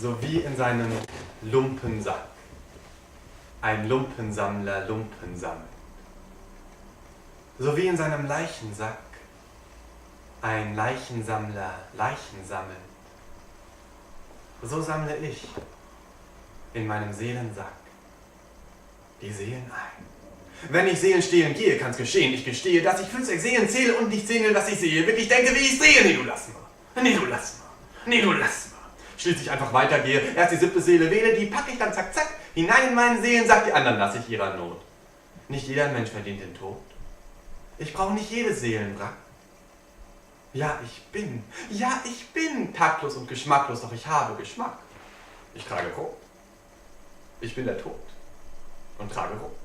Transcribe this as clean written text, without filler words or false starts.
So wie in seinem Lumpensack ein Lumpensammler Lumpen sammelt. So wie in seinem Leichensack ein Leichensammler Leichen sammelt. So sammle ich in meinem Seelensack die Seelen ein. Wenn ich Seelen stehlen gehe, kann's geschehen. Ich gestehe, dass ich 50 Seelen zähle und nicht sehen will, was ich sehe. Wirklich denke, wie ich sehe. Nee, du lass mal. Nee, du lass mal. Nee, du lass mal. Schließlich einfach weitergehe. Erst die 7. Seele wähle, die packe ich dann zack, zack, hinein in meinen Seelensack, die anderen lasse ich ihrer Not. Nicht jeder Mensch verdient den Tod. Ich brauche nicht jedes Seelenwrack. Ja, ich bin taktlos und geschmacklos, doch ich habe Geschmack. Ich trage Rot. Ich bin der Tod und trage Rot.